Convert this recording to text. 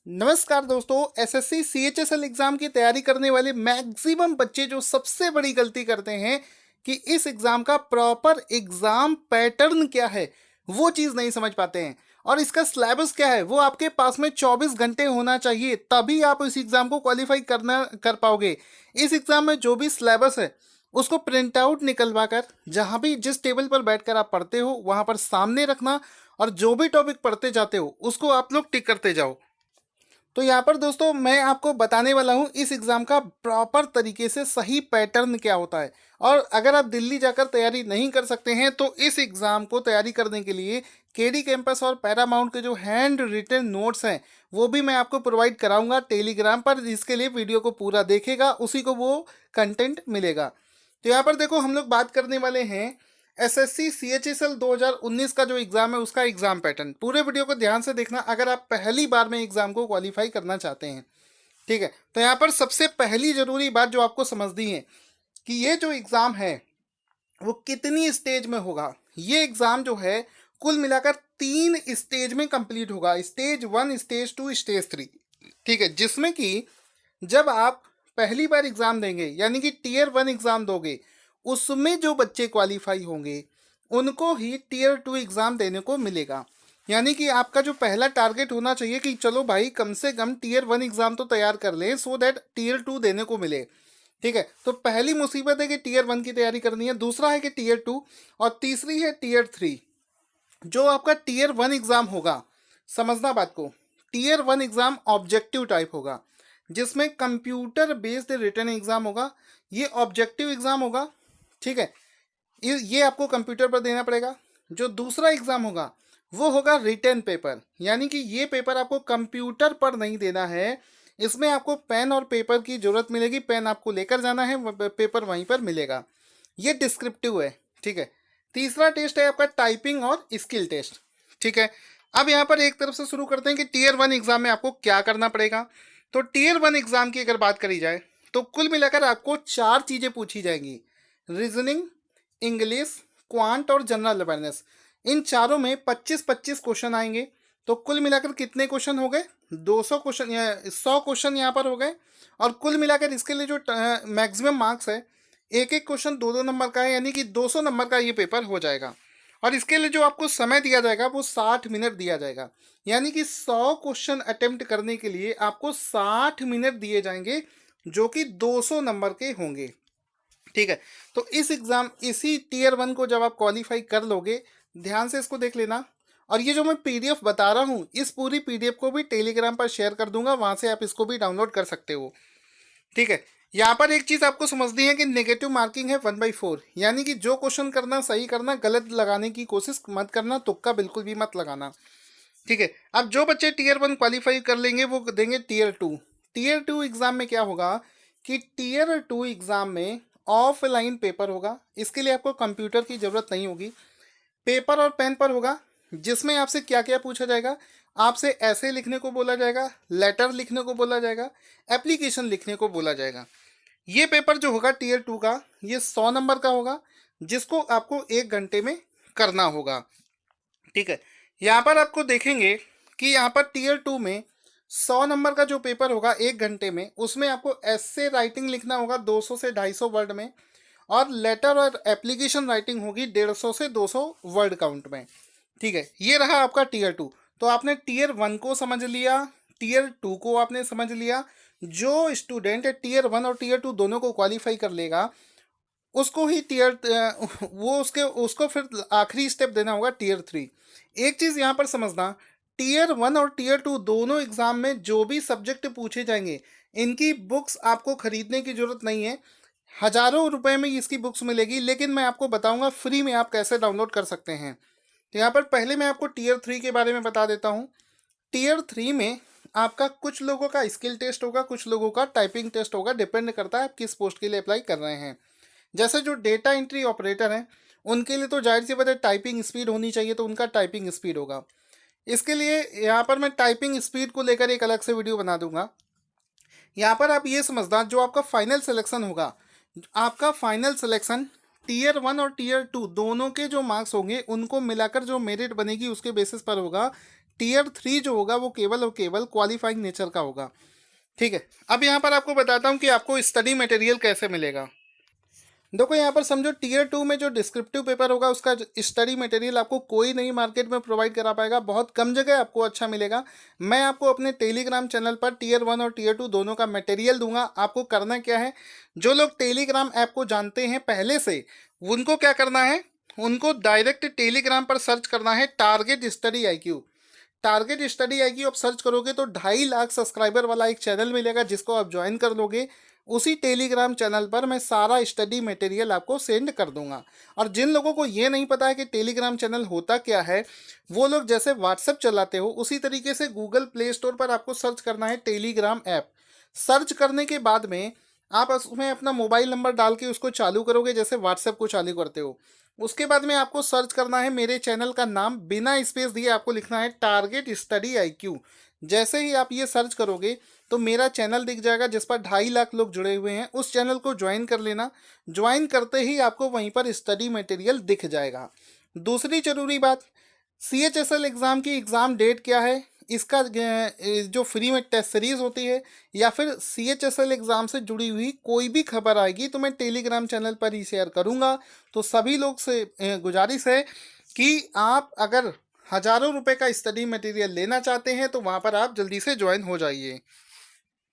नमस्कार दोस्तों। SSC CHSL exam की तैयारी करने वाले मैक्सिमम बच्चे जो सबसे बड़ी गलती करते हैं कि इस एग्जाम का प्रॉपर एग्जाम पैटर्न क्या है वो चीज़ नहीं समझ पाते हैं। और इसका सिलेबस क्या है वो आपके पास में 24 घंटे होना चाहिए, तभी आप इस एग्जाम को क्वालिफाई करना कर पाओगे। इस एग्जाम में जो भी सिलेबस है उसको प्रिंट आउट निकलवा कर जहाँ भी जिस टेबल पर बैठकर आप पढ़ते हो वहाँ पर सामने रखना, और जो भी टॉपिक पढ़ते जाते हो उसको आप लोग टिक करते जाओ। तो यहाँ पर दोस्तों मैं आपको बताने वाला हूँ इस एग्ज़ाम का प्रॉपर तरीके से सही पैटर्न क्या होता है। और अगर आप दिल्ली जाकर तैयारी नहीं कर सकते हैं तो इस एग्ज़ाम को तैयारी करने के लिए केडी कैंपस और पैरामाउंट के जो हैंड रिटन नोट्स हैं वो भी मैं आपको प्रोवाइड कराऊंगा टेलीग्राम पर। इसके लिए वीडियो को पूरा देखेगा उसी को वो कंटेंट मिलेगा। तो यहाँ पर देखो हम लोग बात करने वाले हैं एसएससी सीएचएसएल 2019 का जो एग्ज़ाम है उसका एग्ज़ाम पैटर्न। पूरे वीडियो को ध्यान से देखना अगर आप पहली बार में एग्ज़ाम को क्वालिफाई करना चाहते हैं। ठीक है, तो यहाँ पर सबसे पहली ज़रूरी बात जो आपको समझनी है कि ये जो एग्ज़ाम है वो कितनी स्टेज में होगा। ये एग्ज़ाम जो है कुल मिलाकर 3 स्टेज में कंप्लीट होगा, स्टेज 1, स्टेज 2, स्टेज 3। ठीक है, जिसमें कि जब आप पहली बार एग्ज़ाम देंगे यानी कि टीयर 1 एग्ज़ाम दोगे उसमें जो बच्चे क्वालिफाई होंगे उनको ही टीयर 2 एग्ज़ाम देने को मिलेगा। यानी कि आपका जो पहला टारगेट होना चाहिए कि चलो भाई कम से कम टीयर 1 एग्ज़ाम तो तैयार कर लें सो दैट टीयर 2 देने को मिले। ठीक है, तो पहली मुसीबत है कि टीयर 1 की तैयारी करनी है, दूसरा है कि टीयर 2, और तीसरी है टीयर 3। जो आपका टीयर 1 एग्ज़ाम होगा, समझना बात को, टीयर 1 एग्ज़ाम ऑब्जेक्टिव टाइप होगा जिसमें कंप्यूटर बेस्ड रिटन एग्ज़ाम होगा। ये ऑब्जेक्टिव एग्ज़ाम होगा। ठीक है, ये आपको कंप्यूटर पर देना पड़ेगा। जो दूसरा एग्ज़ाम होगा वो होगा रिटन पेपर, यानी कि ये पेपर आपको कंप्यूटर पर नहीं देना है। इसमें आपको पेन और पेपर की ज़रूरत मिलेगी, पेन आपको लेकर जाना है, पेपर वहीं पर मिलेगा। ये डिस्क्रिप्टिव है। ठीक है, तीसरा टेस्ट है आपका टाइपिंग और स्किल टेस्ट। ठीक है, अब यहाँ पर एक तरफ से शुरू करते हैं कि टीयर 1 एग्ज़ाम में आपको क्या करना पड़ेगा। तो टीयर 1 एग्ज़ाम की अगर बात करी जाए तो कुल मिलाकर आपको 4 चीज़ें पूछी जाएंगी: रीजनिंग, इंग्लिश, क्वांट और जनरल अवेयरनेस। इन चारों में 25-25 क्वेश्चन आएंगे। तो कुल मिलाकर कितने क्वेश्चन हो गए? 200 क्वेश्चन, 100 क्वेश्चन यहाँ पर हो गए। और कुल मिलाकर इसके लिए जो मैक्सिमम मार्क्स है, एक एक क्वेश्चन 2-2 नंबर का है, यानी कि 200 नंबर का ये पेपर हो जाएगा। और इसके लिए जो आपको समय दिया जाएगा वो 60 मिनट दिया जाएगा, यानी कि 100 क्वेश्चन अटेम्प्ट करने के लिए आपको 60 मिनट दिए जाएंगे जो कि 200 नंबर के होंगे। ठीक है, तो इसी टीयर 1 को जब आप क्वालिफाई कर लोगे, ध्यान से इसको देख लेना। और ये जो मैं पीडीएफ बता रहा हूँ इस पूरी पीडीएफ को भी टेलीग्राम पर शेयर कर दूंगा, वहाँ से आप इसको भी डाउनलोड कर सकते हो। ठीक है, यहाँ पर एक चीज़ आपको समझनी है कि नेगेटिव मार्किंग है 1/4, यानी कि जो क्वेश्चन करना सही करना, गलत लगाने की कोशिश मत करना, तुक्का बिल्कुल भी मत लगाना। ठीक है, अब जो बच्चे टीयर 1 क्वालिफाई कर लेंगे वो देंगे टीयर 2। टीयर 2 एग्ज़ाम में क्या होगा कि टीयर 2 एग्ज़ाम में ऑफलाइन पेपर होगा। इसके लिए आपको कंप्यूटर की ज़रूरत नहीं होगी, पेपर और पेन पर होगा। जिसमें आपसे क्या क्या पूछा जाएगा, आपसे ऐसे लिखने को बोला जाएगा, लेटर लिखने को बोला जाएगा, एप्लीकेशन लिखने को बोला जाएगा। ये पेपर जो होगा टीयर 2 का, ये 100 नंबर का होगा जिसको आपको 1 घंटे में करना होगा। ठीक है, यहाँ पर आपको देखेंगे कि यहाँ पर टीयर 2 में 100 नंबर का जो पेपर होगा 1 घंटे में, उसमें आपको ऐसे राइटिंग लिखना होगा 200 से 250 वर्ड में, और लेटर और एप्लीकेशन राइटिंग होगी 150 से 200 वर्ड काउंट में। ठीक है, ये रहा आपका टीयर 2। तो आपने टीयर 1 को समझ लिया, टीयर 2 को आपने समझ लिया। जो स्टूडेंट टीयर 1 और टीयर 2 दोनों को क्वालिफाई कर लेगा उसको ही वो उसको फिर आखिरी स्टेप देना होगा टीयर 3। एक चीज़ यहाँ पर समझना, टीयर 1 और टीयर 2 दोनों एग्ज़ाम में जो भी सब्जेक्ट पूछे जाएंगे इनकी बुक्स आपको खरीदने की ज़रूरत नहीं है। हज़ारों रुपए में इसकी बुक्स मिलेगी, लेकिन मैं आपको बताऊंगा फ्री में आप कैसे डाउनलोड कर सकते हैं। तो यहाँ पर पहले मैं आपको टीयर 3 के बारे में बता देता हूँ। टीयर 3 में आपका कुछ लोगों का स्किल टेस्ट होगा, कुछ लोगों का टाइपिंग टेस्ट होगा, डिपेंड करता है आप किस पोस्ट के लिए अप्लाई कर रहे हैं। जैसे जो डेटा एंट्री ऑपरेटर हैं उनके लिए तो जाहिर सी बात है टाइपिंग स्पीड होनी चाहिए, तो उनका टाइपिंग स्पीड होगा। इसके लिए यहाँ पर मैं टाइपिंग स्पीड को लेकर एक अलग से वीडियो बना दूंगा। यहाँ पर आप ये समझना, जो आपका फाइनल सिलेक्शन होगा, आपका फाइनल सिलेक्शन टीयर 1 और टीयर 2 दोनों के जो मार्क्स होंगे उनको मिलाकर जो मेरिट बनेगी उसके बेसिस पर होगा टीयर 3 जो होगा वो केवल और केवल क्वालिफाइंग नेचर का होगा। ठीक है, अब यहाँ पर आपको बताता हूँ कि आपको स्टडी मटेरियल कैसे मिलेगा। देखो यहाँ पर समझो टीयर 2 में जो डिस्क्रिप्टिव पेपर होगा उसका स्टडी मटेरियल आपको कोई नहीं मार्केट में प्रोवाइड करा पाएगा, बहुत कम जगह आपको अच्छा मिलेगा। मैं आपको अपने टेलीग्राम चैनल पर टीयर 1 और टीयर 2 दोनों का मटेरियल दूंगा। आपको करना क्या है, जो लोग टेलीग्राम ऐप को जानते हैं पहले से, उनको क्या करना है, उनको डायरेक्ट टेलीग्राम पर सर्च करना है target study IQ। Target study IQ आप सर्च करोगे तो 2.5 लाख सब्सक्राइबर वाला एक चैनल मिलेगा जिसको आप ज्वाइन कर लोगे। उसी टेलीग्राम चैनल पर मैं सारा स्टडी मटेरियल आपको सेंड कर दूंगा। और जिन लोगों को ये नहीं पता है कि टेलीग्राम चैनल होता क्या है, वो लोग जैसे व्हाट्सएप चलाते हो उसी तरीके से गूगल प्ले स्टोर पर आपको सर्च करना है टेलीग्राम ऐप। सर्च करने के बाद में आप उसमें अपना मोबाइल नंबर डाल के उसको चालू करोगे जैसे व्हाट्सएप को चालू करते हो। उसके बाद में आपको सर्च करना है मेरे चैनल का नाम, बिना स्पेस दिए आपको लिखना है टारगेट स्टडी IQ। जैसे ही आप ये सर्च करोगे तो मेरा चैनल दिख जाएगा जिस पर 2.5 लाख लोग जुड़े हुए हैं। उस चैनल को ज्वाइन कर लेना। ज्वाइन करते ही आपको वहीं पर स्टडी मटेरियल दिख जाएगा। दूसरी जरूरी बात, CHSL एग्ज़ाम की एग्ज़ाम डेट क्या है, इसका जो फ्री में टेस्ट सीरीज होती है या फिर CHSL एग्ज़ाम से जुड़ी हुई कोई भी खबर आएगी तो मैं टेलीग्राम चैनल पर ही शेयर करूंगा। तो सभी लोग से गुजारिश है कि आप अगर हज़ारों रुपए का स्टडी मटेरियल लेना चाहते हैं तो वहाँ पर आप जल्दी से ज्वाइन हो जाइए।